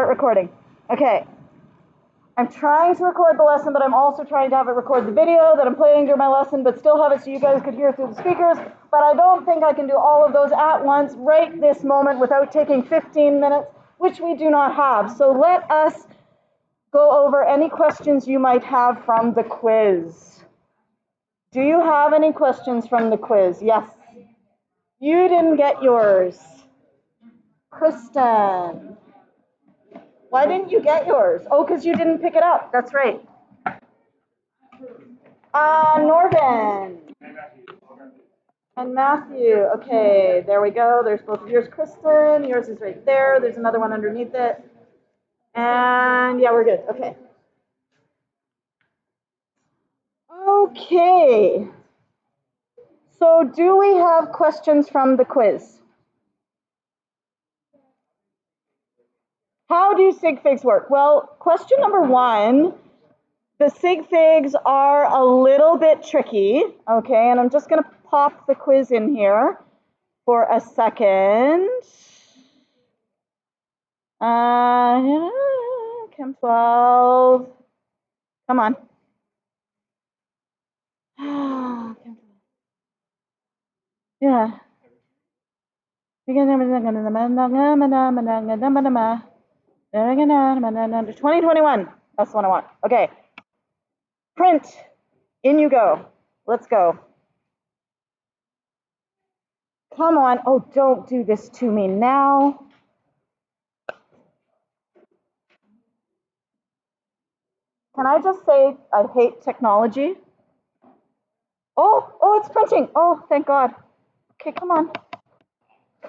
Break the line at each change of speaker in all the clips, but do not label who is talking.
start recording. Okay. I'm trying to record the lesson, but I'm also trying to have it record the video that I'm playing during my lesson, but still have it so you guys could hear through the speakers. But I don't think I can do all of those at once right this moment without taking 15 minutes, which we do not have. So let us go over any questions you might have from the quiz. Do you have any questions from the quiz? Yes. You didn't get yours. Kristen. Why didn't you get yours? Oh, because you didn't pick it up. That's right. Norvin. And Matthew. Okay, there we go. There's both of yours, Kristen. Yours is right there. There's another one underneath it. And yeah, we're good. Okay. Okay. So do we have questions from the quiz? How do sig figs work? Well, question number one, the sig figs are a little bit tricky, okay, and I'm just going to pop the quiz in here for a second. Chem 12, come on. Yeah. 2021. That's the one I want. Okay. Print. In you go. Let's go. Come on. Oh, don't do this to me now. Can I just say I hate technology? Oh, it's printing. Oh, thank God. Okay, come on.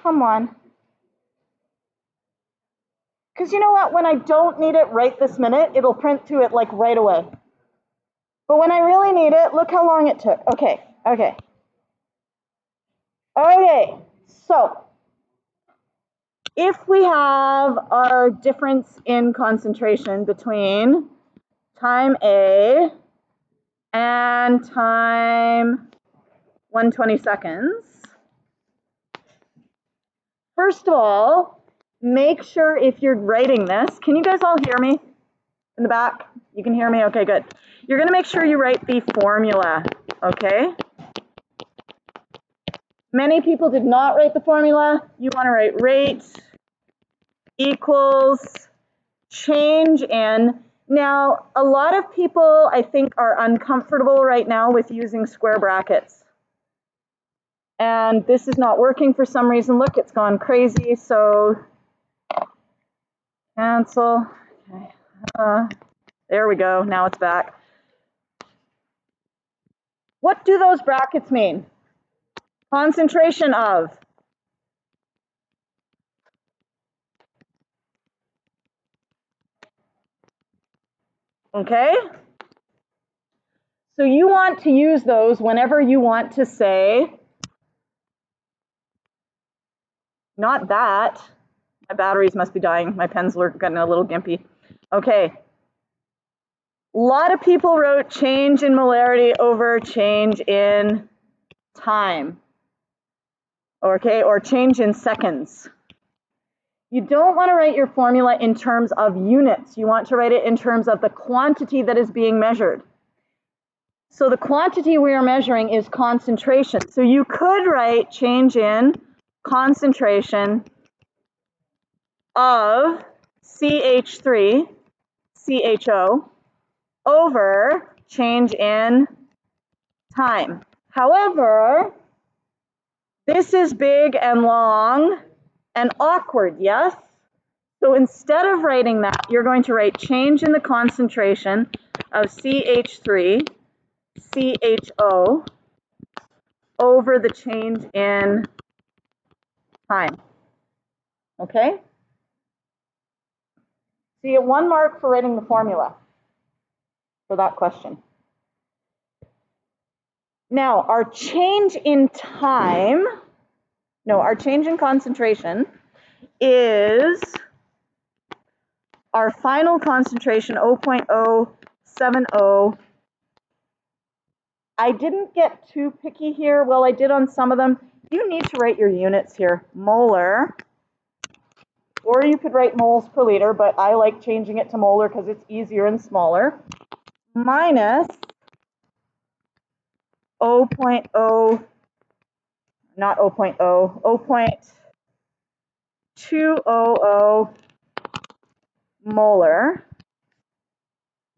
Come on. Because you know what? When I don't need it right this minute, it'll print to it like right away. But when I really need it, look how long it took. Okay. So if we have our difference in concentration between time A and time 120 seconds, first of all, make sure if you're writing this, can you guys all hear me in the back? You can hear me? Okay, good. You're going to make sure you write the formula, okay? Many people did not write the formula. You want to write rate equals change in. Now, a lot of people, I think, are uncomfortable right now with using square brackets. And this is not working for some reason. Look, it's gone crazy. So cancel. Okay. There we go. Now it's back. What do those brackets mean? Concentration of. Okay? So you want to use those whenever you want to say, not that. My batteries must be dying. My pens were getting a little gimpy. Okay. A lot of people wrote change in molarity over change in time. Okay, or change in seconds. You don't want to write your formula in terms of units. You want to write it in terms of the quantity that is being measured. So the quantity we are measuring is concentration. So you could write change in concentration of CH3, CHO, over change in time. However, this is big and long and awkward, yes? So instead of writing that, you're going to write change in the concentration of CH3, CHO, over the change in time. Okay? So you get 1 mark for writing the formula for that question. Now, our change in time, our change in concentration is our final concentration, 0.070. I didn't get too picky here. Well, I did on some of them. You need to write your units here. Molar or you could write moles per liter, but I like changing it to molar because it's easier and smaller, minus 0.0, not 0.0, 0.200 molar.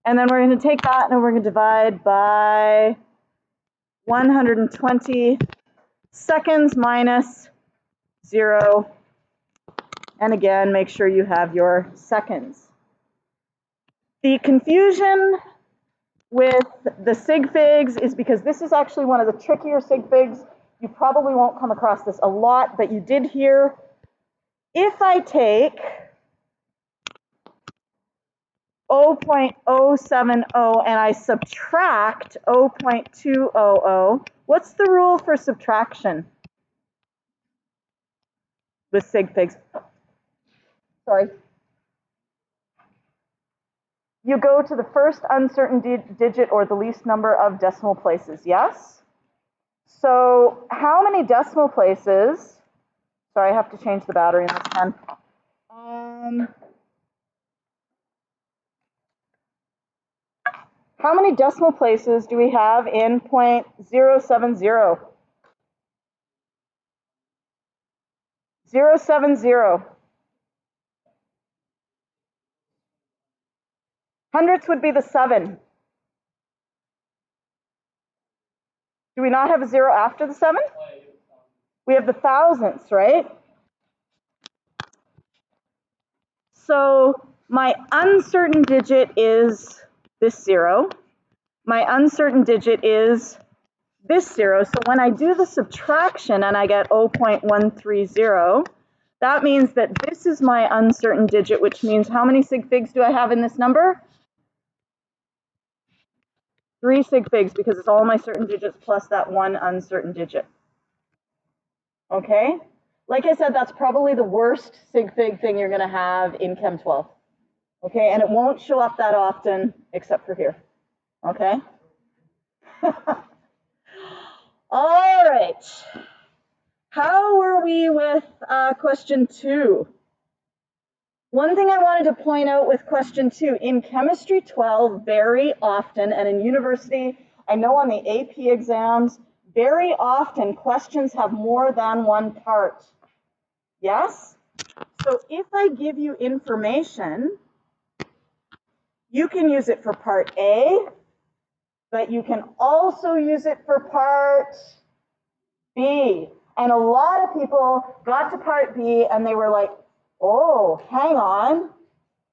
And then we're going to take that and we're going to divide by 120 seconds minus 0. And again, make sure you have your seconds. The confusion with the sig figs is because this is actually one of the trickier sig figs. You probably won't come across this a lot, but you did hear, if I take 0.070 and I subtract 0.200, what's the rule for subtraction with sig figs? Sorry. You go to the first uncertain digit or the least number of decimal places, yes? So how many decimal places, sorry, I have to change the battery in this pen. How many decimal places do we have in 0.070? 070. Hundredths would be the 7. Do we not have a 0 after the 7? We have the thousandths, right? So my uncertain digit is this 0. My uncertain digit is this 0. So when I do the subtraction and I get 0.130, that means that this is my uncertain digit, which means how many sig figs do I have in this number? 3 sig figs, because it's all my certain digits plus that one uncertain digit. Okay? Like I said, that's probably the worst sig fig thing you're going to have in Chem 12. Okay? And it won't show up that often except for here. Okay? All right. How were we with question 2? One thing I wanted to point out with question 2, in Chemistry 12, very often, and in university, I know on the AP exams, very often questions have more than one part. Yes? So if I give you information, you can use it for part A, but you can also use it for part B. And a lot of people got to part B and they were like, oh, hang on.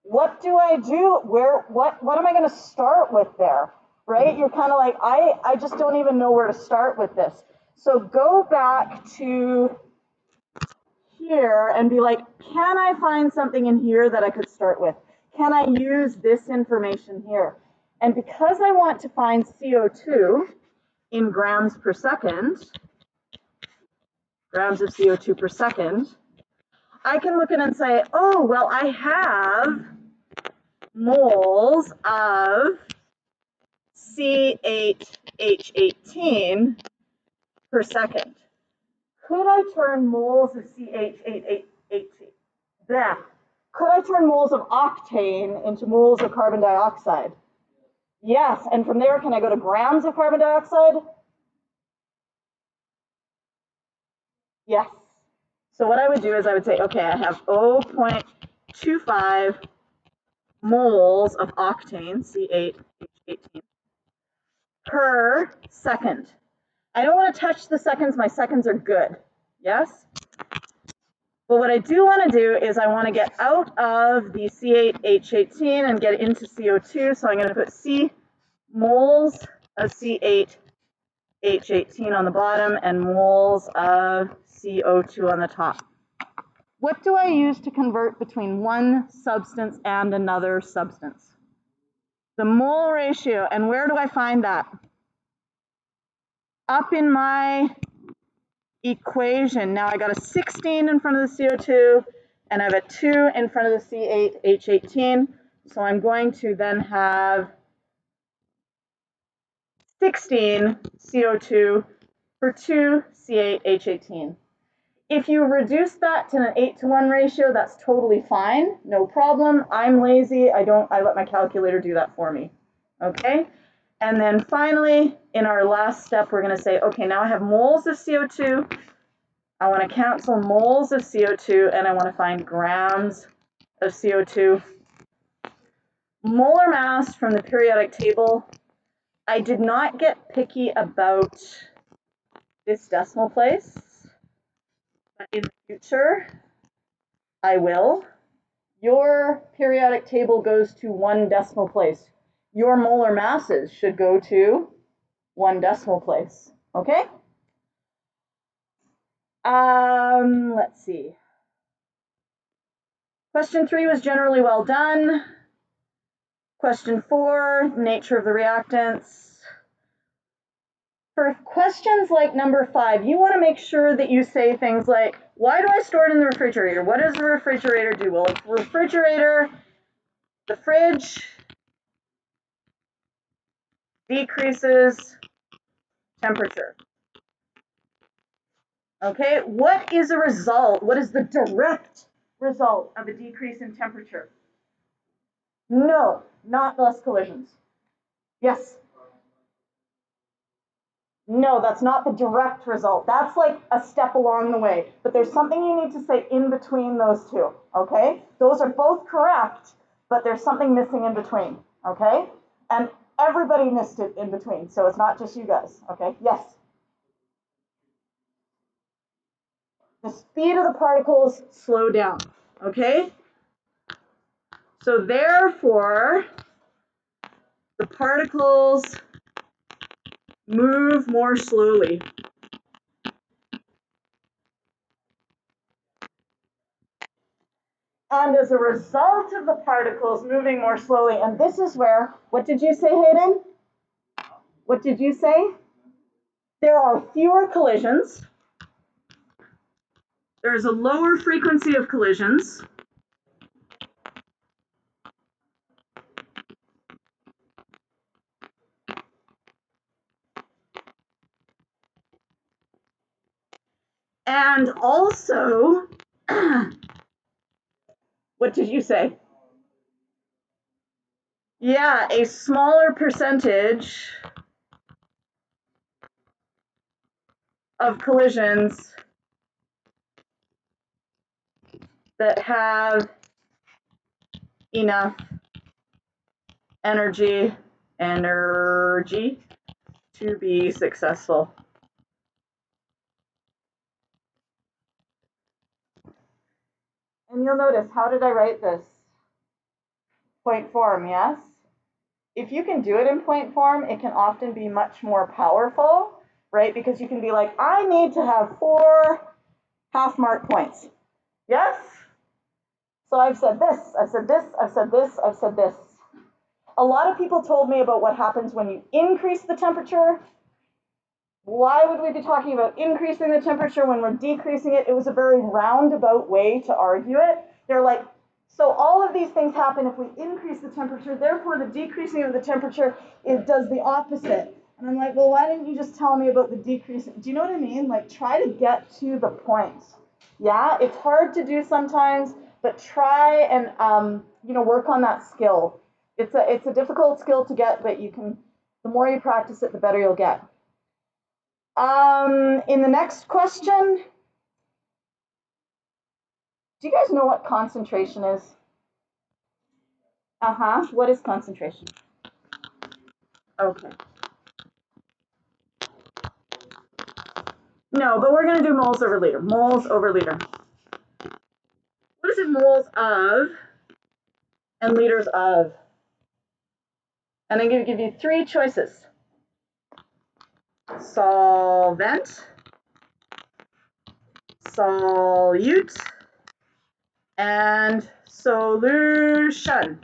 What do I do? What am I going to start with there? Right? You're kind of like, I just don't even know where to start with this. So go back to here and be like, can I find something in here that I could start with? Can I use this information here? And because I want to find CO2 in grams per second, grams of CO2 per second, I can look at it and say, oh, well, I have moles of C8H18 per second. Could I turn moles of C8H18? Could I turn moles of octane into moles of carbon dioxide? Yes, and from there, can I go to grams of carbon dioxide? Yes. So what I would do is I would say, okay, I have 0.25 moles of octane, C8H18, per second. I don't want to touch the seconds. My seconds are good. Yes? But what I do want to do is I want to get out of the C8H18 and get into CO2. So I'm going to put C moles of C8H18 on the bottom and moles of CO2 on the top. What do I use to convert between one substance and another substance? The mole ratio. And where do I find that? Up in my equation. Now I got a 16 in front of the CO2 and I have a 2 in front of the C8H18. So I'm going to then have 16 CO2 for 2 C8H18. If you reduce that to an 8-to-1 ratio, that's totally fine, no problem. I'm lazy, I let my calculator do that for me, okay? And then finally, in our last step, we're gonna say, okay, now I have moles of CO2, I wanna cancel moles of CO2, and I wanna find grams of CO2. Molar mass from the periodic table. I did not get picky about this decimal place, but in the future, I will. Your periodic table goes to 1 decimal place. Your molar masses should go to 1 decimal place, okay? Let's see. Question 3 was generally well done. Question 4, nature of the reactants. For questions like number 5, you want to make sure that you say things like, why do I store it in the refrigerator? What does the refrigerator do? Well, the refrigerator, the fridge decreases temperature. Okay, what is a result? What is the direct result of a decrease in temperature? No, not less collisions. Yes. No, that's not the direct result. That's like a step along the way. But there's something you need to say in between those two, okay? Those are both correct, but there's something missing in between, okay? And everybody missed it in between, so it's not just you guys, okay? Yes? The speed of the particles slow down, okay? So therefore, the particles move more slowly. And as a result of the particles moving more slowly, and this is where, what did you say, Hayden? What did you say? There are fewer collisions. There's a lower frequency of collisions. And also, what did you say? Yeah, a smaller percentage of collisions that have enough energy to be successful. And you'll notice, how did I write this? Point form, yes? If you can do it in point form, it can often be much more powerful, right? Because you can be like, I need to have 4 half-mark points. Yes? So I've said this, I've said this, I've said this, I've said this. A lot of people told me about what happens when you increase the temperature. Why would we be talking about increasing the temperature when we're decreasing it? It was a very roundabout way to argue it. They're like, so all of these things happen if we increase the temperature, therefore the decreasing of the temperature does the opposite. And I'm like, well, why didn't you just tell me about the decrease? Do you know what I mean? Like, try to get to the point. Yeah, it's hard to do sometimes, but try and work on that skill. It's a difficult skill to get, but you can. The more you practice it, the better you'll get. In the next question, do you guys know what concentration is? What is concentration? Okay. No, but we're going to do moles over liter. Moles over liter. What is it moles of and liters of? And I'm going to give you 3 choices. Solvent, solute, and solution.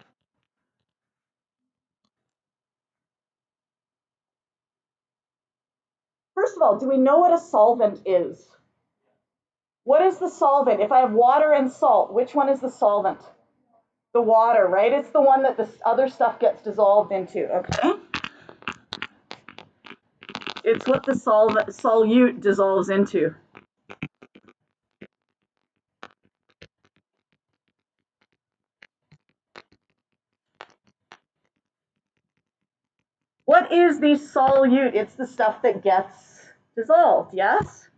First of all, do we know what a solvent is? What is the solvent? If I have water and salt, which one is the solvent? The water, right? It's the one that the other stuff gets dissolved into, okay? It's what the solute dissolves into. what is the solute? It's the stuff that gets dissolved, yes?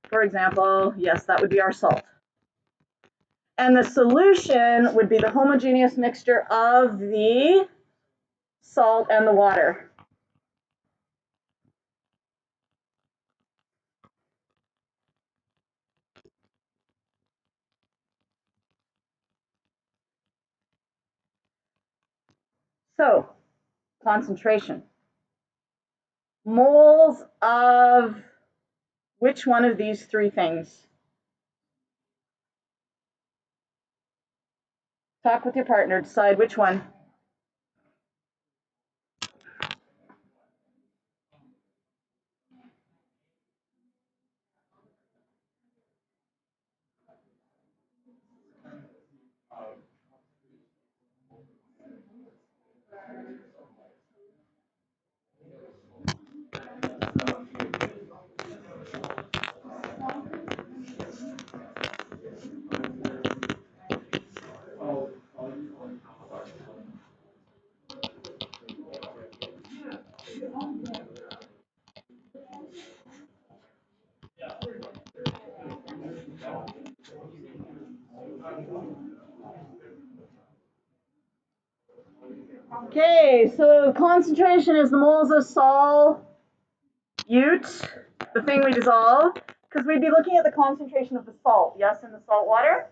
For example, yes, that would be our salt. And the solution would be the homogeneous mixture of the salt and the water. So, concentration. Moles of which one of these three things? Talk with your partner, decide which one. Okay, so concentration is the moles of solute, the thing we dissolve, because we'd be looking at the concentration of the salt, yes, in the salt water.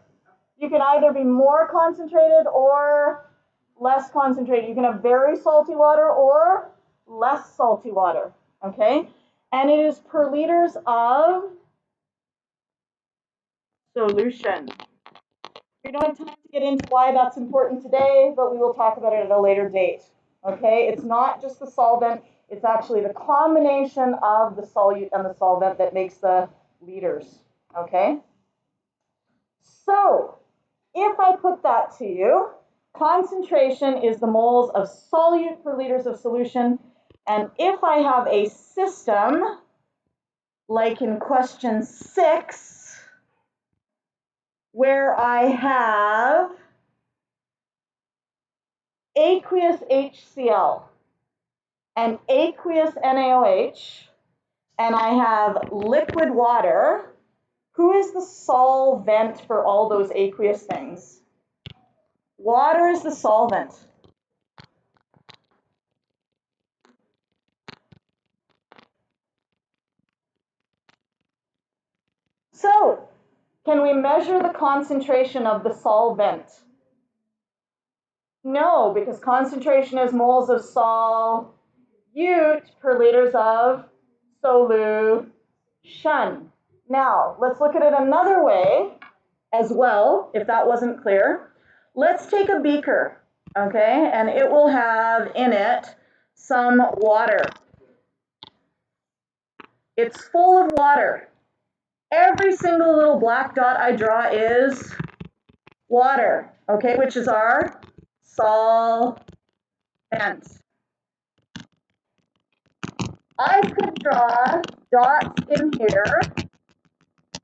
You can either be more concentrated or less concentrated. You can have very salty water or less salty water, okay? And it is per liters of solution. We don't have time to get into why that's important today, but we will talk about it at a later date, okay? It's not just the solvent, it's actually the combination of the solute and the solvent that makes the liters, okay? So, if I put that to you, concentration is the moles of solute per liters of solution, and if I have a system, like in question 6, where I have aqueous HCl and aqueous NaOH, and I have liquid water, who is the solvent for all those aqueous things? Water is the solvent. So, can we measure the concentration of the solvent? No, because concentration is moles of solute per liters of solution. Now, let's look at it another way as well, if that wasn't clear. Let's take a beaker, okay, and it will have in it some water. It's full of water. Every single little black dot I draw is water, okay, which is our solvent. I could draw dots in here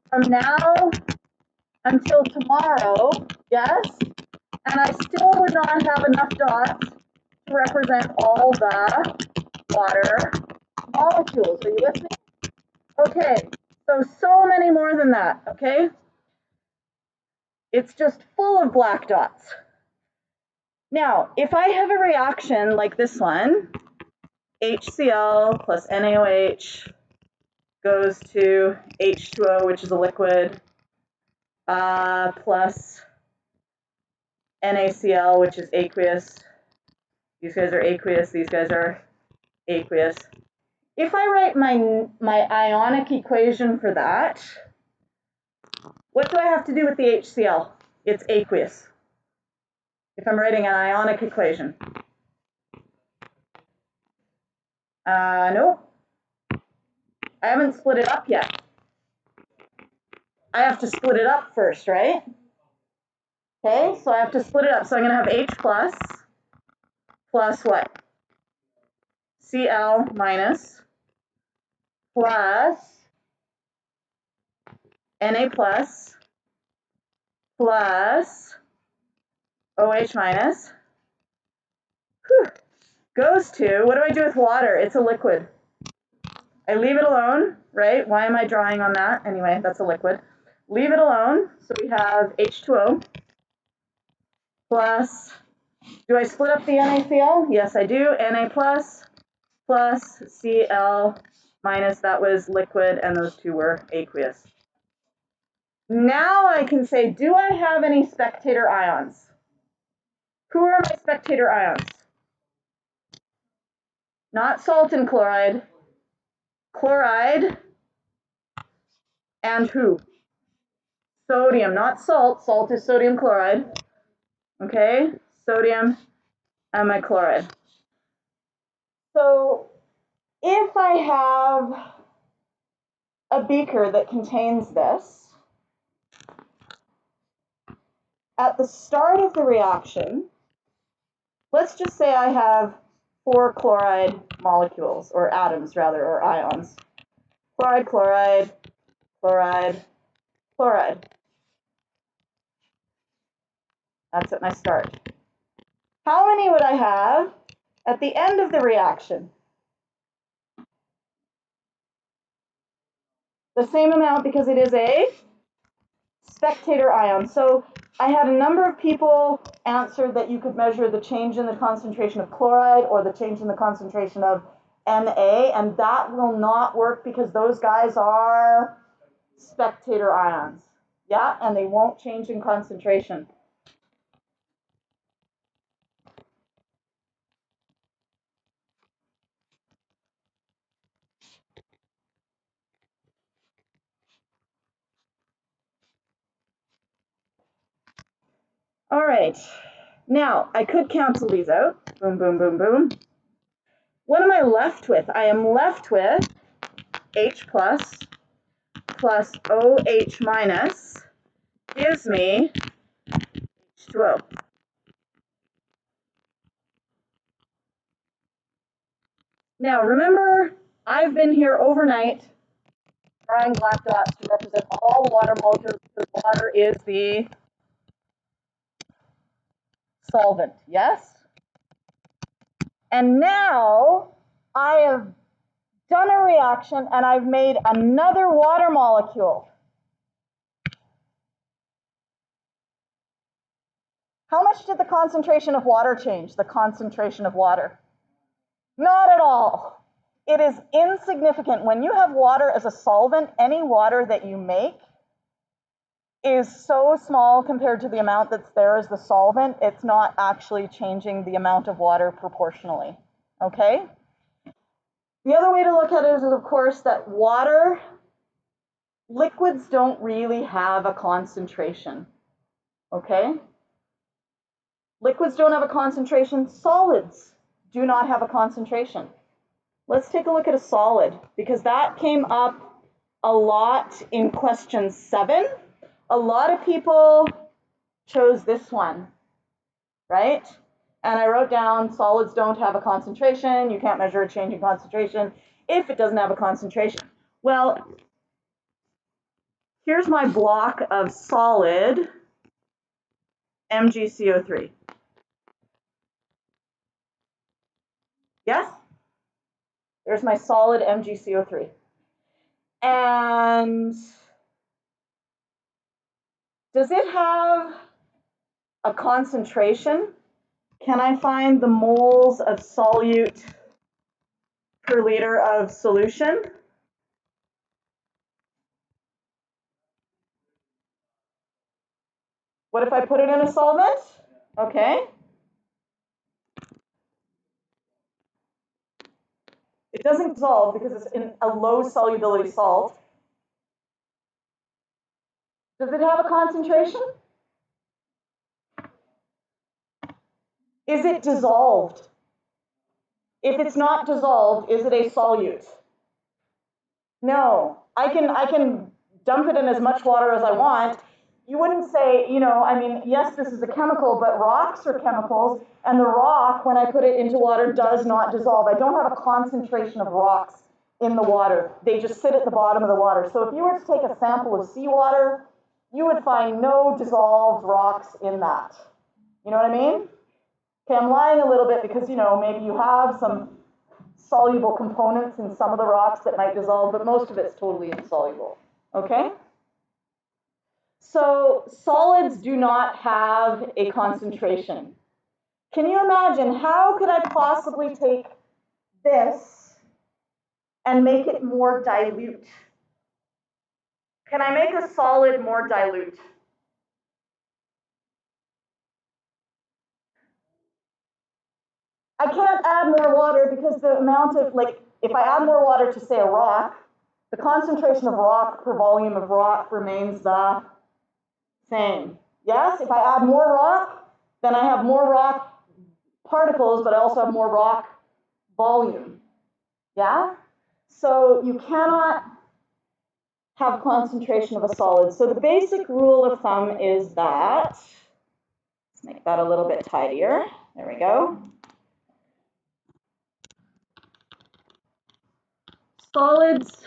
from now until tomorrow, yes, and I still would not have enough dots to represent all the water molecules. Are you listening? Okay, so many more than that, okay? It's just full of black dots. Now, if I have a reaction like this one, HCl plus NaOH goes to H2O, which is a liquid, plus NaCl, which is aqueous. These guys are aqueous, these guys are aqueous. If I write my ionic equation for that, what do I have to do with the HCl? It's aqueous. If I'm writing an ionic equation. Nope. I haven't split it up yet. I have to split it up first, right? Okay, so I have to split it up. So I'm going to have H plus what? Cl minus plus Na plus OH minus, goes to, what do I do with water? It's a liquid. I leave it alone, right? Why am I drawing on that? Anyway, that's a liquid. Leave it alone. So we have H2O plus, do I split up the NaCl? Yes, I do. Na plus Cl minus, that was liquid, and those two were aqueous. Now I can say, do I have any spectator ions? Who are my spectator ions? Not salt and chloride. Chloride and who? Sodium, not salt. Salt is sodium chloride. Okay, sodium and my chloride. So if I have a beaker that contains this, at the start of the reaction, let's just say I have 4 chloride molecules, or atoms rather, or ions. Chloride, chloride, chloride, chloride. That's at my start. How many would I have at the end of the reaction? The same amount, because it is a spectator ion. So I had a number of people answer that you could measure the change in the concentration of chloride or the change in the concentration of Na, and that will not work because those guys are spectator ions. Yeah, and they won't change in concentration. All right, now I could cancel these out. Boom, boom, boom, boom. What am I left with? I am left with H plus OH minus gives me H2O. Now remember, I've been here overnight drawing black dots to represent all water molecules because water is the solvent, yes? And now I have done a reaction and I've made another water molecule. How much did the concentration of water change? The concentration of water? Not at all. It is insignificant. When you have water as a solvent, any water that you make is so small compared to the amount that's there as the solvent, it's not actually changing the amount of water proportionally, okay? The other way to look at it is, of course, that water, liquids don't really have a concentration, okay? Liquids don't have a concentration, solids do not have a concentration. Let's take a look at a solid, because that came up a lot in question 7. A lot of people chose this one, right? And I wrote down solids don't have a concentration. You can't measure a change in concentration if it doesn't have a concentration. Well, here's my block of solid MgCO3. Yes? There's my solid MgCO3. And does it have a concentration? Can I find the moles of solute per liter of solution? What if I put it in a solvent? Okay. It doesn't dissolve because it's in a low solubility salt. Does it have a concentration? Is it dissolved? If it's not dissolved, is it a solute? No. I can dump it in as much water as I want. You wouldn't say, you know, I mean, yes, this is a chemical, but rocks are chemicals, and the rock, when I put it into water, does not dissolve. I don't have a concentration of rocks in the water. They just sit at the bottom of the water. So if you were to take a sample of seawater, you would find no dissolved rocks in that. You know what I mean? Okay, I'm lying a little bit because, you know, maybe you have some soluble components in some of the rocks that might dissolve, but most of it's totally insoluble. Okay? So solids do not have a concentration. Can you imagine, how could I possibly take this and make it more dilute? Can I make a solid more dilute? I can't add more water because the amount of, like, if I add more water to, say, a rock, the concentration of rock per volume of rock remains the same. Yes, if I add more rock, then I have more rock particles, but I also have more rock volume. Yeah? So you cannot have concentration of a solid. So the basic rule of thumb is that, let's make that a little bit tidier. There we go. Solids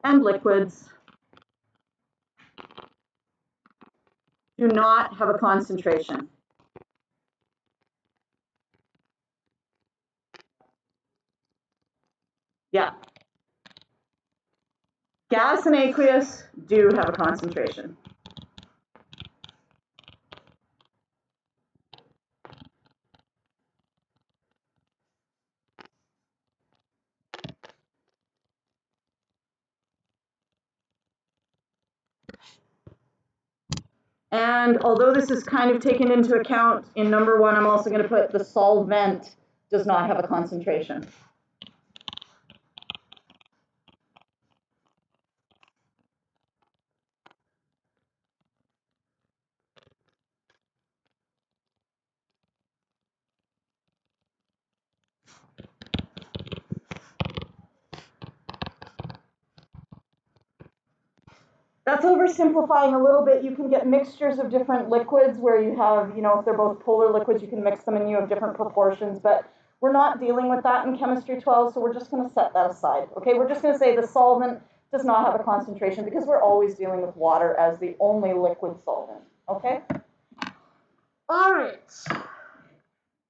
and liquids do not have a concentration. Yeah. Gas and aqueous do have a concentration. And although this is kind of taken into account in number one, I'm also going to put the solvent does not have a concentration. That's oversimplifying a little bit. You can get mixtures of different liquids where you have, you know, if they're both polar liquids, you can mix them and you have different proportions, but we're not dealing with that in Chemistry 12, so we're just going to set that aside. Okay, we're just going to say the solvent does not have a concentration because we're always dealing with water as the only liquid solvent. Okay? All right.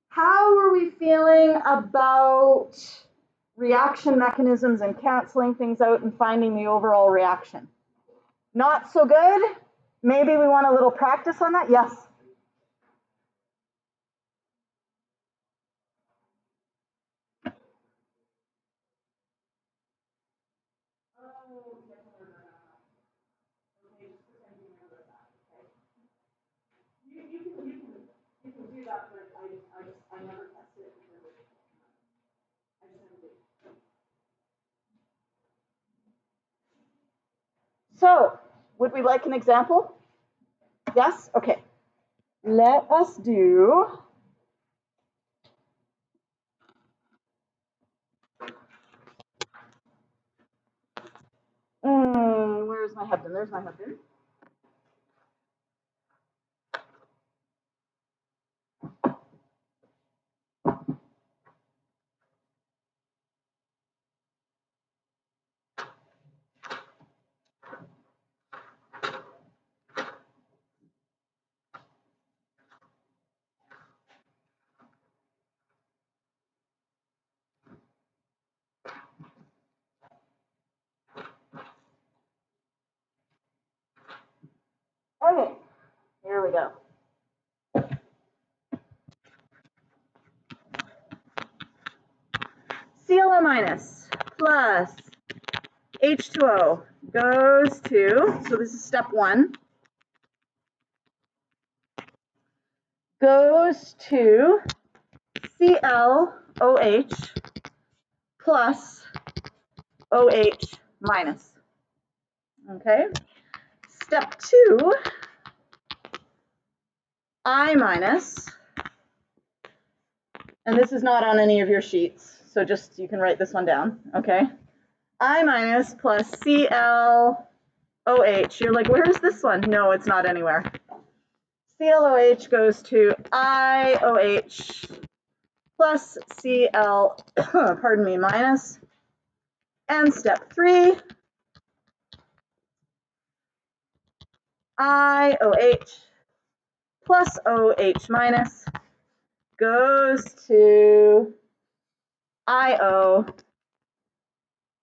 How are we feeling about reaction mechanisms and canceling things out and finding the overall reaction? Not so good? Maybe we want a little practice on that? Yes. You can do that, but I never tested it. So, would we like an example? Yes? Okay. Let us do where's my Hebden? There's my Hebden. Okay, here we go. ClO minus plus H2O goes to, so this is step one, goes to ClOH plus OH minus. Okay. Step two, I minus, and this is not on any of your sheets, so just you can write this one down, okay? I minus plus ClOH. You're like, where's this one? No, it's not anywhere. ClOH goes to IOH plus Cl, pardon me, minus. And step three, IOH plus OH minus goes to IO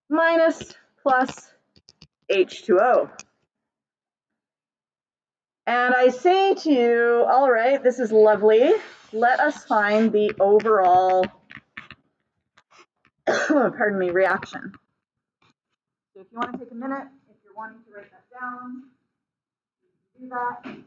minus plus H2O. And I say to you, all right, this is lovely. Let us find the overall, pardon me, reaction. So if you want to take a minute, if you're wanting to write that down, do that.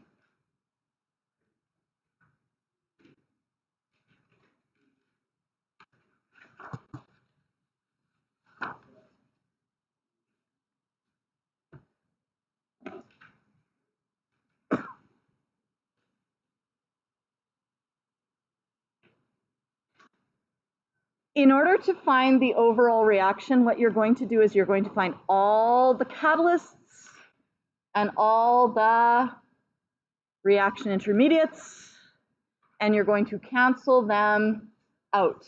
In order to find the overall reaction, what you're going to do is you're going to find all the catalysts and all the reaction intermediates, and you're going to cancel them out.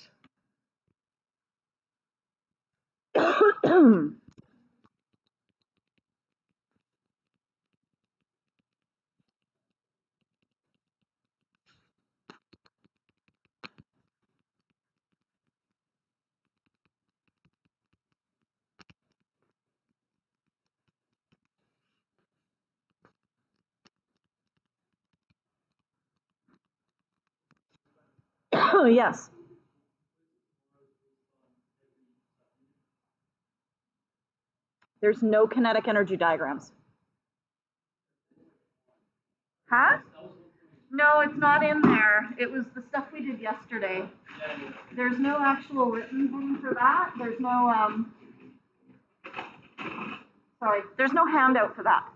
Yes. There's no kinetic energy diagrams. Huh? No, it's not in there. It was the stuff we did yesterday. There's no actual written thing for that. There's no, sorry, there's no handout for that.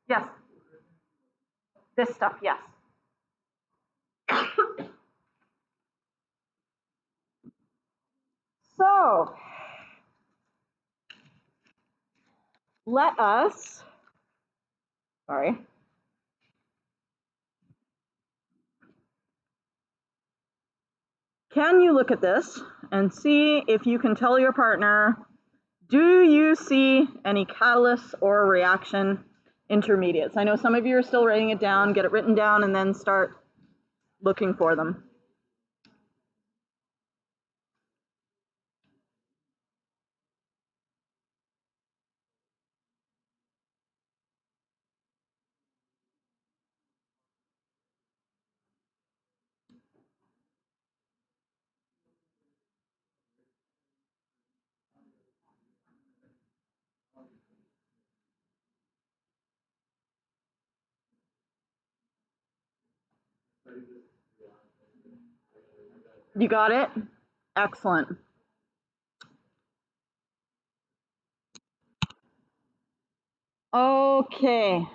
Yes. This stuff, yes. So, let us, sorry. Can you look at this and see if you can tell your partner, do you see any catalysts or reaction intermediates? I know some of you are still writing it down, get it written down, and then start looking for them. You got it? Excellent. Okay.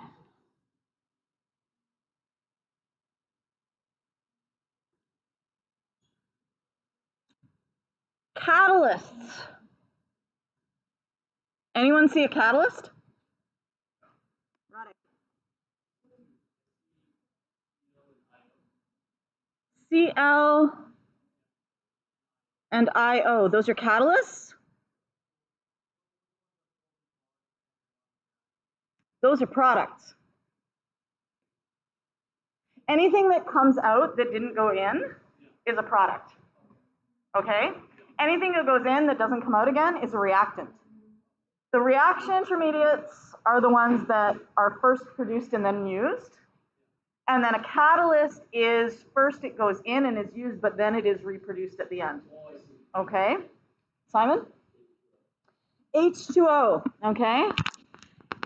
Catalysts. Anyone see a catalyst? Cl and IO, those are catalysts? Those are products. Anything that comes out that didn't go in is a product, okay? Anything that goes in that doesn't come out again is a reactant. The reaction intermediates are the ones that are first produced and then used. And then a catalyst is first it goes in and is used, but then it is reproduced at the end. Okay, Simon? H2O, okay?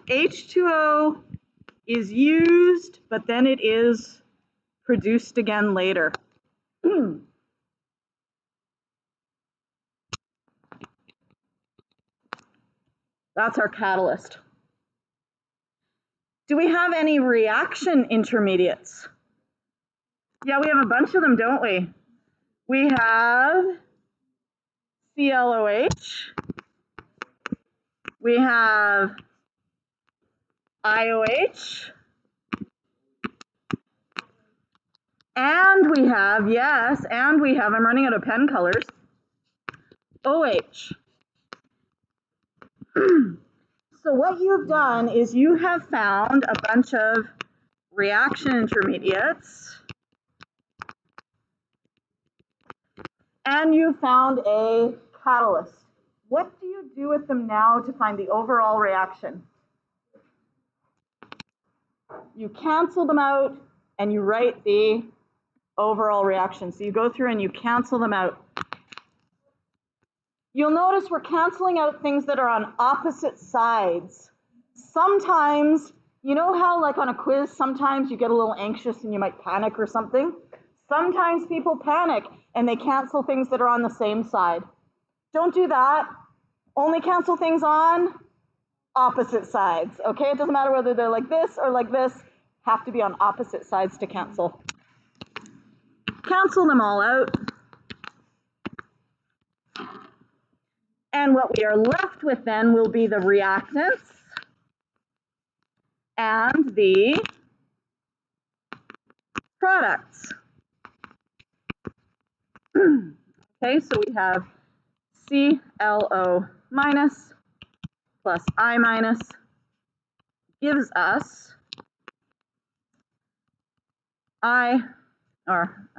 H2O is used, but then it is produced again later. That's our catalyst. Do we have any reaction intermediates? Yeah, we have a bunch of them, don't we? We have ClOH. We have IOH. And we have, yes, and we have, I'm running out of pen colors, OH. So what you've done is you have found a bunch of reaction intermediates, and you found a catalyst. What do you do with them now to find the overall reaction? You cancel them out and you write the overall reaction. So you go through and you cancel them out. You'll notice we're canceling out things that are on opposite sides. Sometimes, you know how like on a quiz, sometimes you get a little anxious and you might panic or something? Sometimes people panic and they cancel things that are on the same side. Don't do that. Only cancel things on opposite sides, okay? It doesn't matter whether they're like this or like this, have to be on opposite sides to cancel. Cancel them all out. And what we are left with then will be the reactants and the products. Okay, so we have ClO minus plus I minus gives us I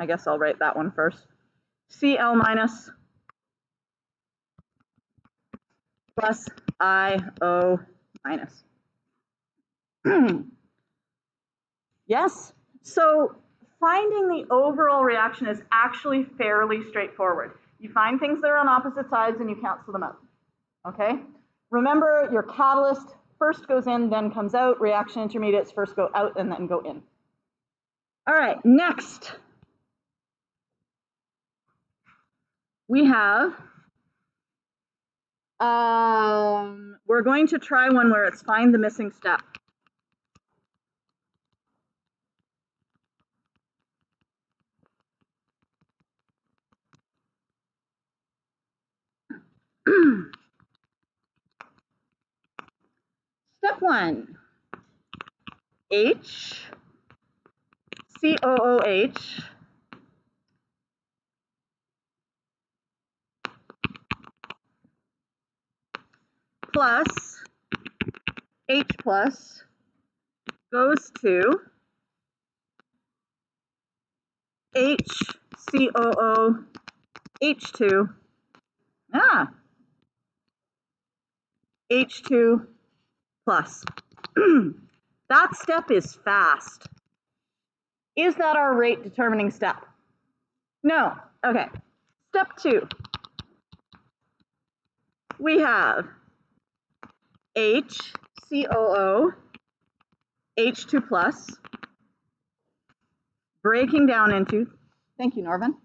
guess I'll write that one first. Cl minus plus IO minus. Yes? So finding the overall reaction is actually fairly straightforward. You find things that are on opposite sides and you cancel them out. Okay? Remember, your catalyst first goes in, then comes out. Reaction intermediates first go out and then go in. All right, next. We have, we're going to try one where it's find the missing step. Step 1, COOH plus H plus goes to HCOO H2 H2 plus. That step is fast. Is that our rate determining step? No. Okay. Step 2. We have HCOO H2 plus breaking down into, thank you, Norvin,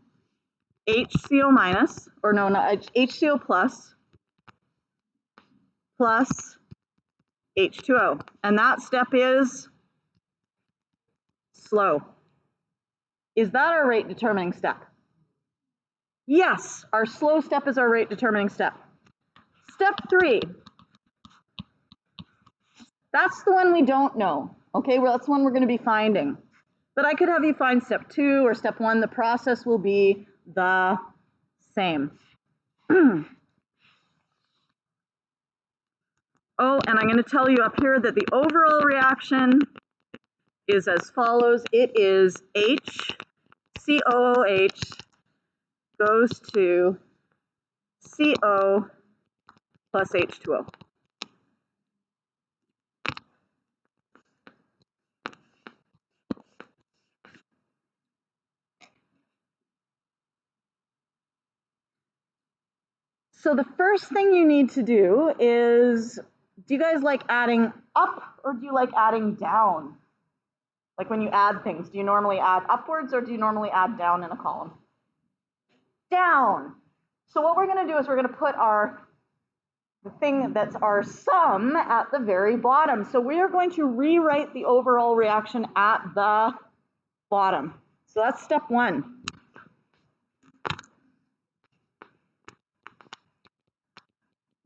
HCO minus, or no, not HCO plus H2O. And that step is slow. Is that our rate determining step? Yes, our slow step is our rate determining step. Step 3. That's the one we don't know. Okay, well, that's one we're going to be finding. But I could have you find step 2 or step 1. The process will be the same. Oh, and I'm going to tell you up here that the overall reaction is as follows. It is HCOOH goes to CO plus H2O. So the first thing you need to do is, do you guys like adding up or do you like adding down? Like when you add things, do you normally add upwards or do you normally add down in a column? Down. So what we're going to do is we're going to put the thing that's our sum at the very bottom. So we are going to rewrite the overall reaction at the bottom. So that's step 1.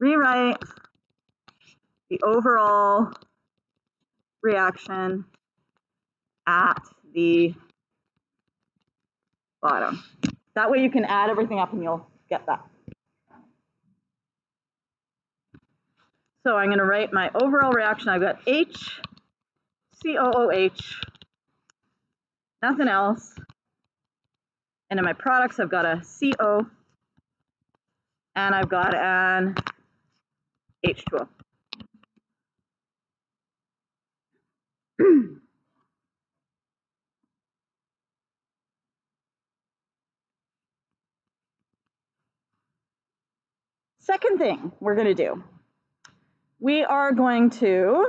Rewrite the overall reaction at the bottom. That way you can add everything up and you'll get that. So I'm going to write my overall reaction. I've got HCOOH nothing else. And in my products, I've got a CO and I've got an H2O. Second thing we're going to do, we are going to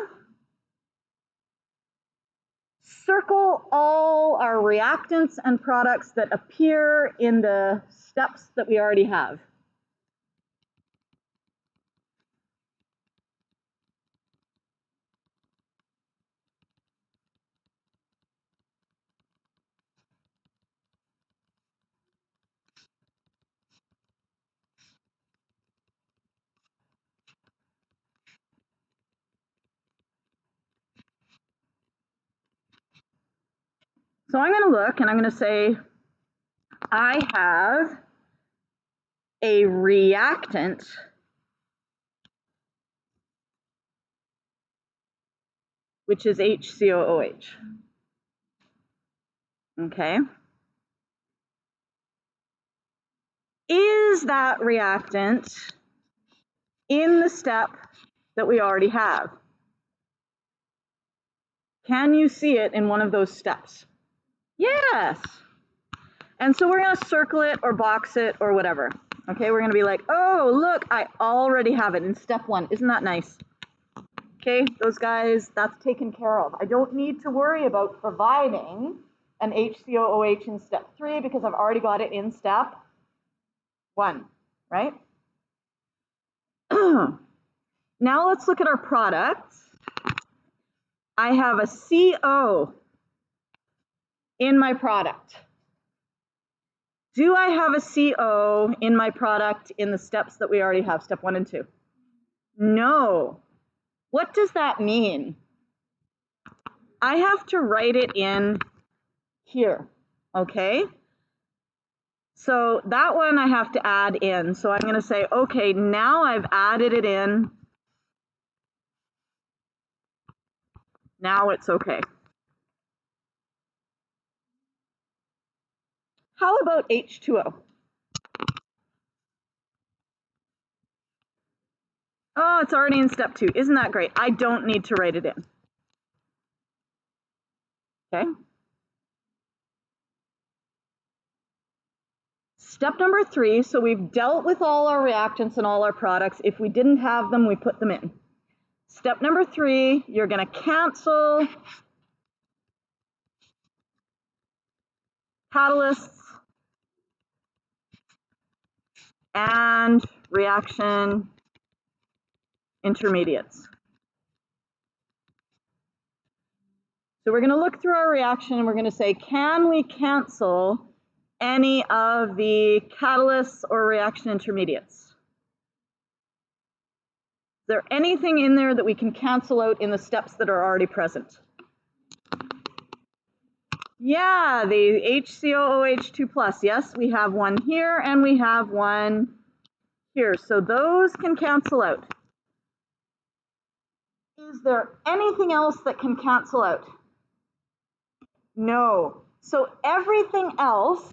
circle all our reactants and products that appear in the steps that we already have. So I'm going to look and I'm going to say, I have a reactant which is HCOOH. Okay. Is that reactant in the step that we already have? Can you see it in one of those steps? Yes. And so we're going to circle it or box it or whatever. Okay, we're going to be like, oh, look, I already have it in step 1. Isn't that nice? Okay, those guys, that's taken care of. I don't need to worry about providing an HCOOH in step 3 because I've already got it in step 1, right? Now let's look at our products. I have a CO in my product. Do I have a CO in my product in the steps that we already have, step 1 and 2? No. What does that mean? I have to write it in here, okay? So that one I have to add in. So I'm going to say, okay, now I've added it in. Now it's okay. How about H2O? Oh, it's already in step 2. Isn't that great? I don't need to write it in. Okay. Step number 3, so we've dealt with all our reactants and all our products. If we didn't have them, we put them in. Step number 3, you're going to cancel catalysts and reaction intermediates. So we're going to look through our reaction and we're going to say, can we cancel any of the catalysts or reaction intermediates? Is there anything in there that we can cancel out in the steps that are already present? Yeah, the HCOOH2+. Yes, we have one here and we have one here. So those can cancel out. Is there anything else that can cancel out? No. So everything else,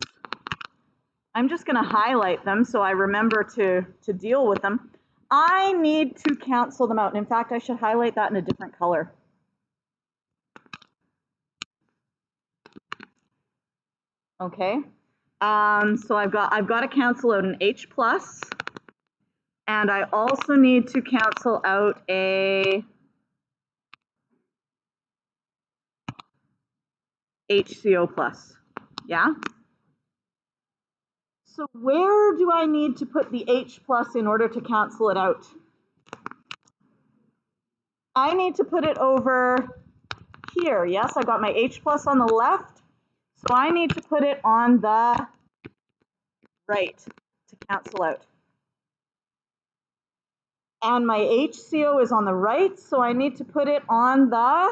I'm just going to highlight them so I remember to deal with them. I need to cancel them out. And in fact, I should highlight that in a different color. Okay. So I've got to cancel out an H+, and I also need to cancel out a HCO+. Yeah? So where do I need to put the H+ in order to cancel it out? I need to put it over here. Yes, I got my H+ on the left, so I need to put it on the right to cancel out. And my HCO is on the right, so I need to put it on the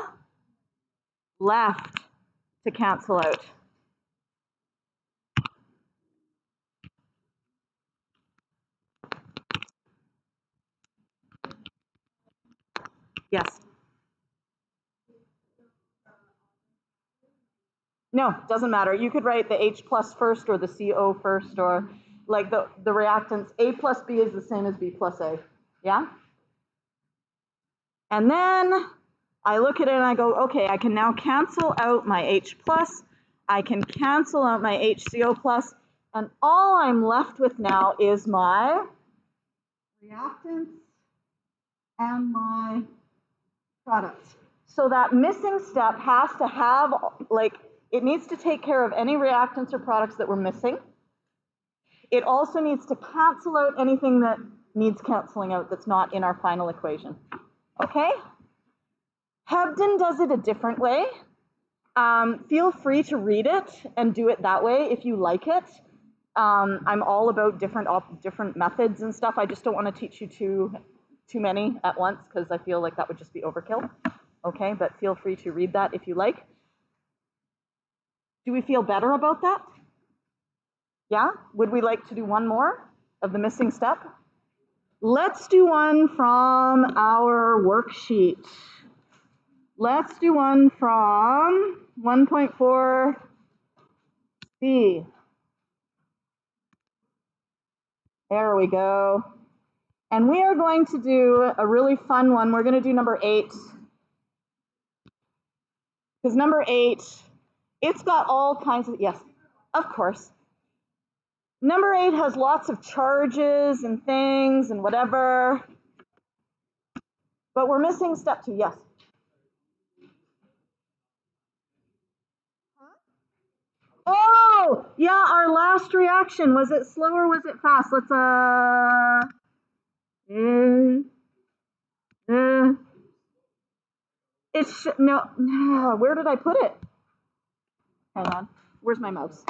left to cancel out. Yes. No, doesn't matter. You could write the H plus first or the CO first, or like the reactants. A plus B is the same as B plus A. Yeah? And then I look at it and I go, okay, I can now cancel out my H plus. I can cancel out my HCO plus. And all I'm left with now is my reactants and my products. So that missing step has to have, like, it needs to take care of any reactants or products that we're missing. It also needs to cancel out anything that needs canceling out that's not in our final equation. Okay? Hebden does it a different way. Feel free to read it and do it that way if you like it. I'm all about different methods and stuff. I just don't want to teach you too many at once because I feel like that would just be overkill. Okay, but feel free to read that if you like. Do we feel better about that? Yeah? Would we like to do one more of the missing step? Let's do one from our worksheet. Let's do one from 1.4C. There we go. And we are going to do a really fun one. We're going to do number 8. Because number 8, it's got all kinds of, yes, of course. Number 8 has lots of charges and things and whatever. But we're missing step 2, yes. Oh, yeah, our last reaction, was it slow or was it fast? Let's, it's, no, where did I put it? Hang on, where's my mouse?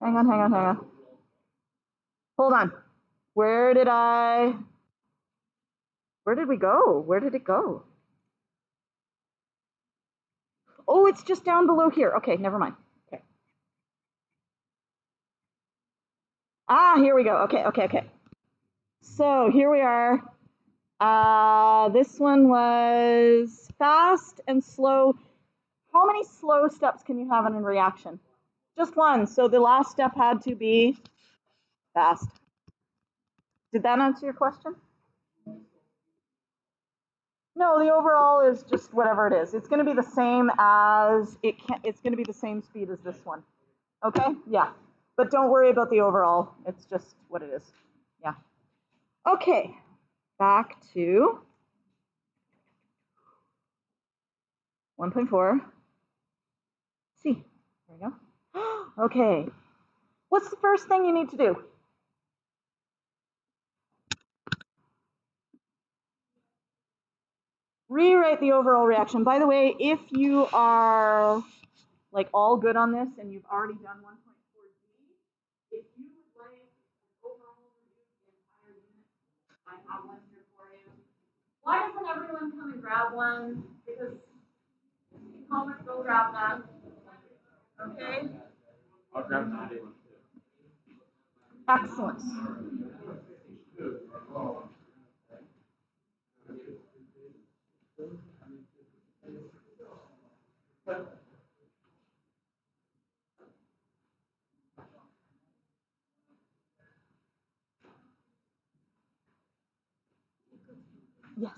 Hang on. Hold on. Where did we go? Where did it go? Oh, it's just down below here. Okay, never mind. Okay. Ah, here we go. Okay. So here we are. This one was fast and slow. How many slow steps can you have in a reaction? Just one. So the last step had to be fast. Did that answer your question? No, the overall is just whatever it is. It's going to be the same as it's going to be the same speed as this one. Okay? Yeah. But don't worry about the overall. It's just what it is. Yeah. Okay. Back to 1.4. C. There we go. Okay. What's the first thing you need to do? Rewrite the overall reaction. By the way, if you are like all good on this and you've already done 1.4D, if you would like an overall review of the entire unit, I have one here for you. Why doesn't everyone come and grab one? Because Thomas, go grab that. Okay? I'll grab that one. Excellent. Yes.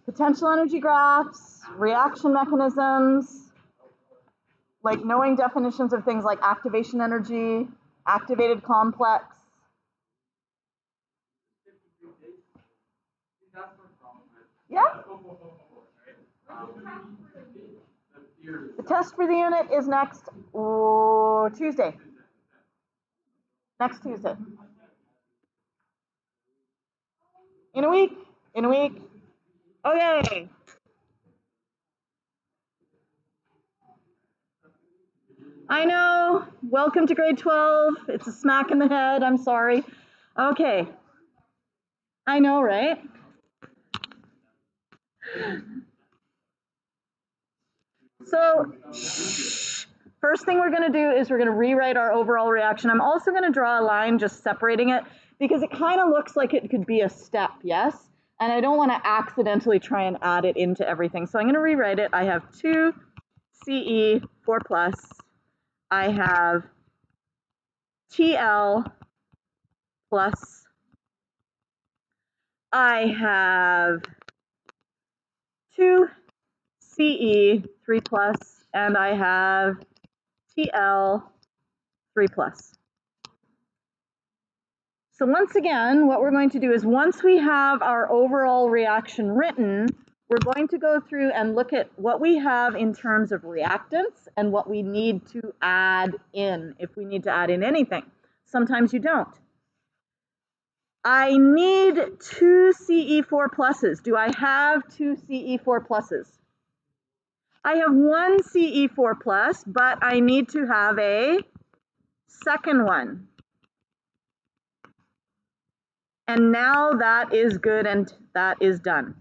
Potential energy graphs, reaction mechanisms, like knowing definitions of things like activation energy, activated complex. Yeah. The test for the unit is next Tuesday. Next Tuesday. In a week. Okay. I know. Welcome to grade 12. It's a smack in the head. I'm sorry. Okay. I know, right? So, First thing we're going to do is we're going to rewrite our overall reaction. I'm also going to draw a line just separating it because it kind of looks like it could be a step, yes? And I don't want to accidentally try and add it into everything. So I'm going to rewrite it. I have 2Ce 4 plus. I have TL plus. I have 2Ce 3 plus, and I have TL 3 plus. So once again, what we're going to do is once we have our overall reaction written, we're going to go through and look at what we have in terms of reactants and what we need to add in, if we need to add in anything. Sometimes you don't. I need 2Ce4 pluses. Do I have 2Ce4 pluses? I have one Ce4 plus, but I need to have a second one. And now that is good and that is done.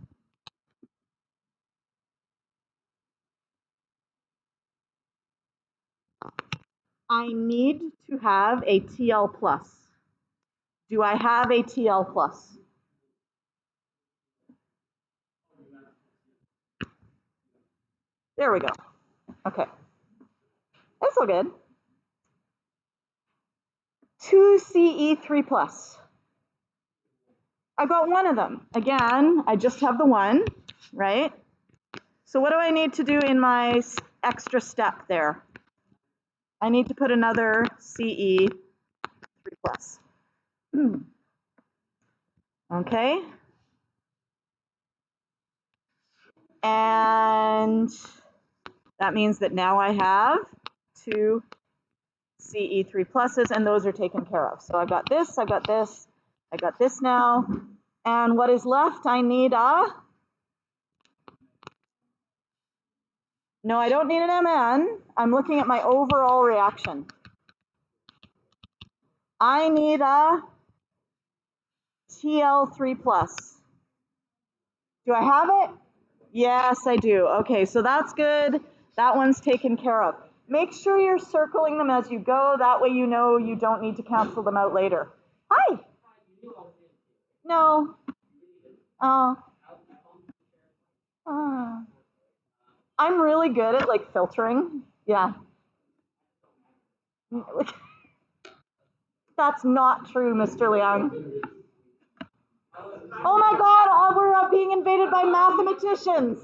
I need to have a TL plus. Do I have a TL plus? There we go. Okay. That's all good. 2Ce3 plus. I got one of them. Again, I just have the one, right? So what do I need to do in my extra step there? I need to put another Ce3 plus. Okay. And that means that now I have 2 Ce3 pluses, and those are taken care of. So I've got this, I've got this, I got this now. And what is left? I need a, no, I don't need an Mn. I'm looking at my overall reaction. I need a TL3 plus. Do I have it? Yes, I do. Okay, so that's good. That one's taken care of. Make sure you're circling them as you go. That way you know you don't need to cancel them out later. Hi. No. I'm really good at like filtering. Yeah. That's not true, Mr. Liang. Oh my God, we're being invaded by mathematicians.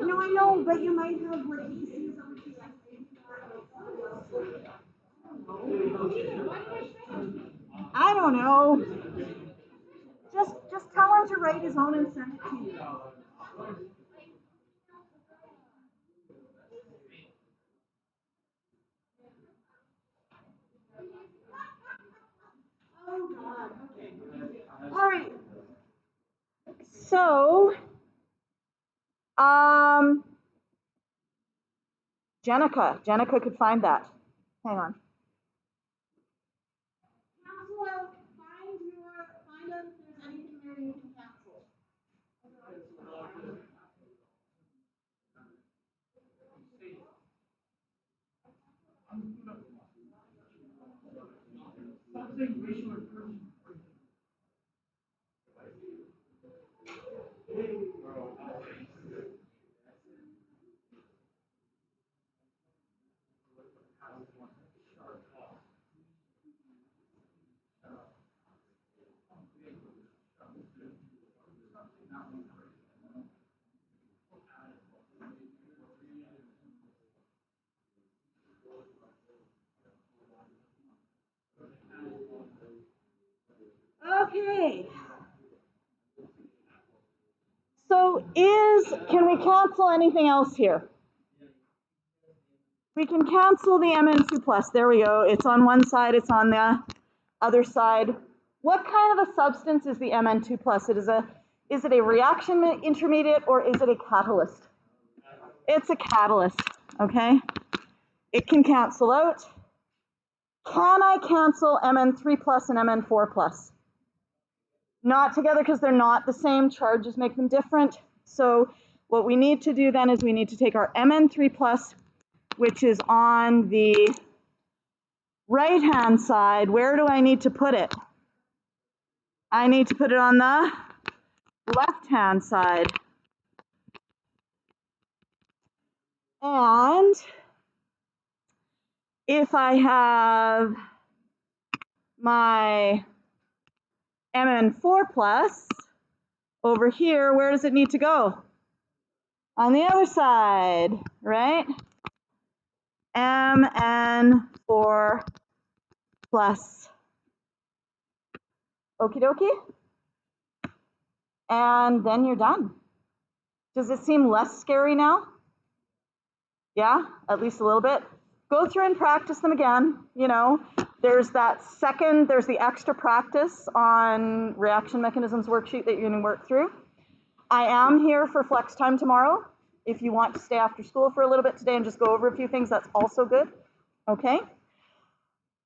No, I know, but you might have like ACs over to I don't know. Just tell him to write his own and send it to you. Oh God. Okay. All right.
So, Jenica could find that. Hang on.
Cancel out. Find out if there's anything there you can cancel.
Okay. So can we cancel anything else here? We can cancel the Mn2 plus. There we go. It's on one side, it's on the other side. What kind of a substance is the Mn2 plus? Is it a reaction intermediate or is it a catalyst? It's a catalyst, okay? It can cancel out. Can I cancel Mn3 plus and Mn4 plus? Not together because they're not the same. Charges make them different. So what we need to do then is we need to take our Mn3 plus, which is on the right-hand side. Where do I need to put it? I need to put it on the left-hand side. And if I have my Mn4 plus over here, where does it need to go? On the other side, right? Mn4 plus. Okie dokie. And then you're done. Does it seem less scary now? Yeah, at least a little bit. Go through and practice them again. You know, there's the extra practice on reaction mechanisms worksheet that you're going to work through. I am here for flex time tomorrow. If you want to stay after school for a little bit today and just go over a few things, that's also good. Okay.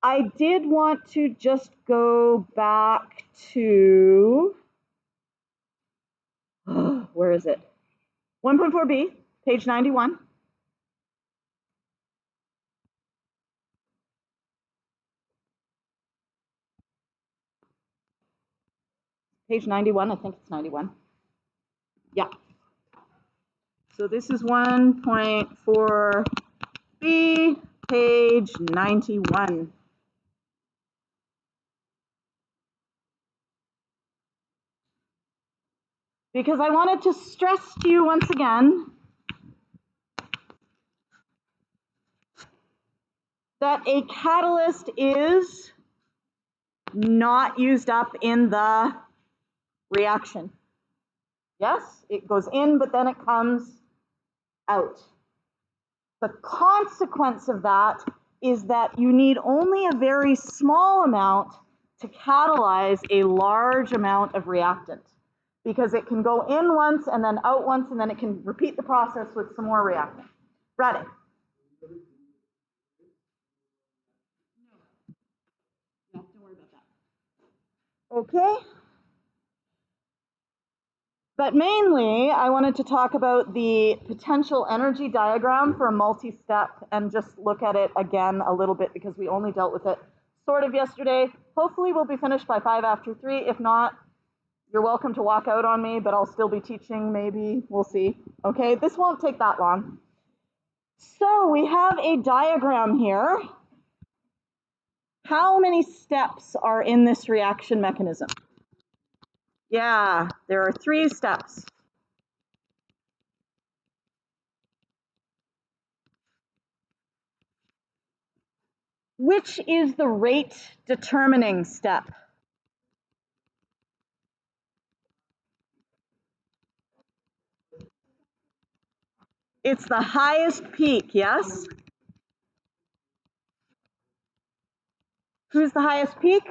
I did want to just go back to, where is it? 1.4b, page 91. Page 91, I think it's 91. Yeah. So this is 1.4b, page 91. Because I wanted to stress to you once again that a catalyst is not used up in the reaction. Yes, it goes in, but then it comes out. The consequence of that is that you need only a very small amount to catalyze a large amount of reactant, because it can go in once and then out once, and then it can repeat the process with some more reactant. Ready? No, don't worry about that. Okay. But mainly, I wanted to talk about the potential energy diagram for a multi-step and just look at it again a little bit because we only dealt with it sort of yesterday. Hopefully we'll be finished by 5 after 3. If not, you're welcome to walk out on me, but I'll still be teaching maybe. We'll see. Okay, this won't take that long. So we have a diagram here. How many steps are in this reaction mechanism? Yeah, there are 3 steps. Which is the rate determining step? It's the highest peak, yes? Who's the highest peak?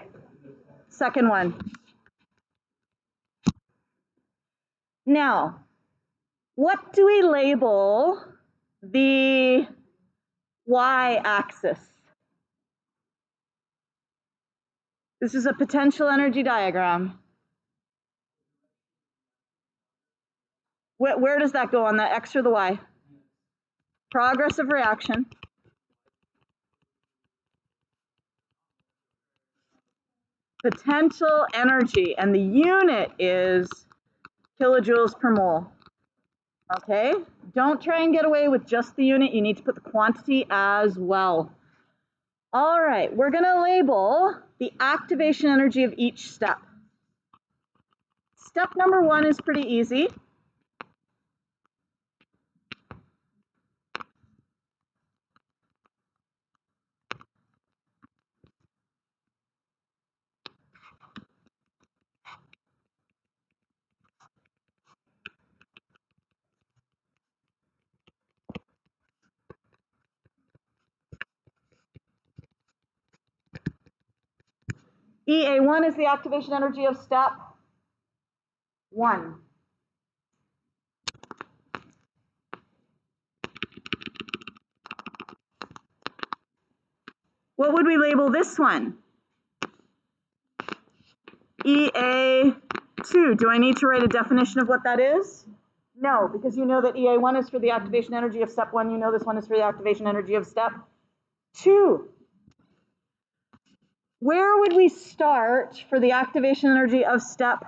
Second one. Now, what do we label the y-axis? This is a potential energy diagram. Where does that go, on the X or the Y? Progress of reaction. Potential energy, and the unit is kilojoules per mole. Okay, don't try and get away with just the unit. You need to put the quantity as well. All right, we're going to label the activation energy of each step. Step number 1 is pretty easy. EA1 is the activation energy of step 1. What would we label this one? EA2. Do I need to write a definition of what that is? No, because you know that EA1 is for the activation energy of step 1. You know this one is for the activation energy of step 2. Where would we start for the activation energy of step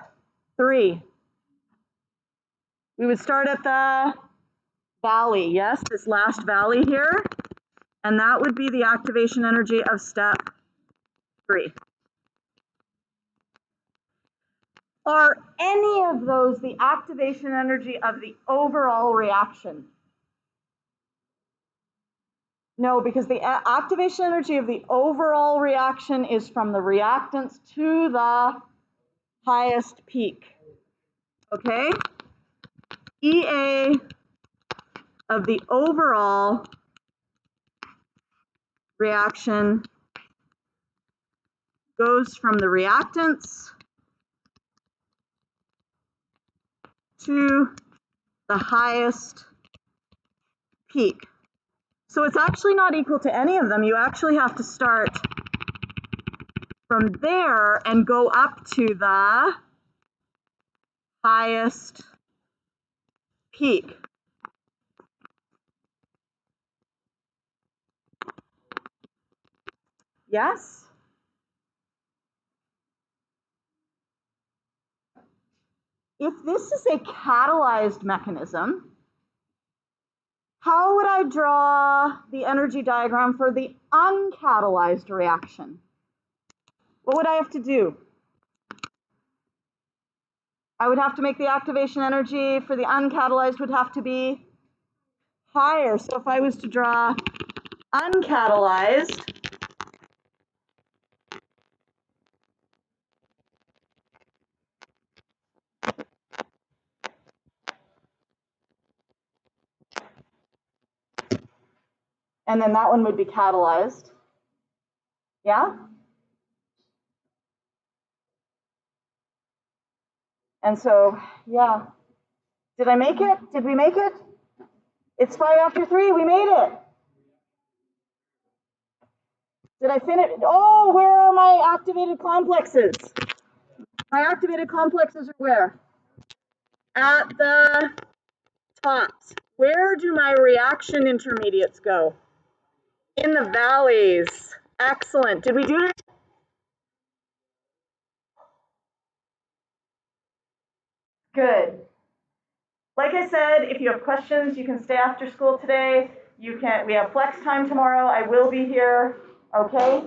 3? We would start at the valley, yes, this last valley here, and that would be the activation energy of step 3. Are any of those the activation energy of the overall reaction? No, because the activation energy of the overall reaction is from the reactants to the highest peak. Okay? EA of the overall reaction goes from the reactants to the highest peak. So it's actually not equal to any of them. You actually have to start from there and go up to the highest peak. Yes? If this is a catalyzed mechanism, how would I draw the energy diagram for the uncatalyzed reaction? What would I have to do? I would have to make the activation energy for the uncatalyzed would have to be higher. So if I was to draw uncatalyzed, and then that one would be catalyzed. Yeah? And so, yeah. Did I make it? Did we make it? It's 5 after 3. We made it. Did I finish? Oh, where are my activated complexes? My activated complexes are where? At the tops. Where do my reaction intermediates go? In the valleys. Excellent. Did we do it? Good. Like I said, if you have questions, you can stay after school today. We have flex time tomorrow. I will be here. Okay?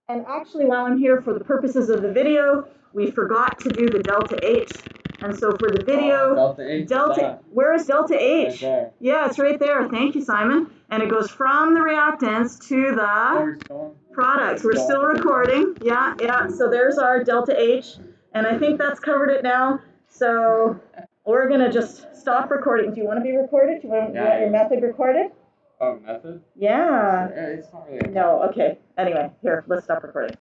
And actually, while I'm here, for the purposes of the video, we forgot to do the delta H. And so for the video, where is delta H?
Right,
yeah, it's right there. Thank you, Simon. And it goes from the reactants to the products. We're still recording. Yeah, yeah. So there's our delta H. And I think that's covered it now. So we're going to just stop recording. Do you want to be recorded? Do you want your method recorded?
Oh, method?
Yeah.
It's not really.
No, okay. Anyway, here, let's stop recording.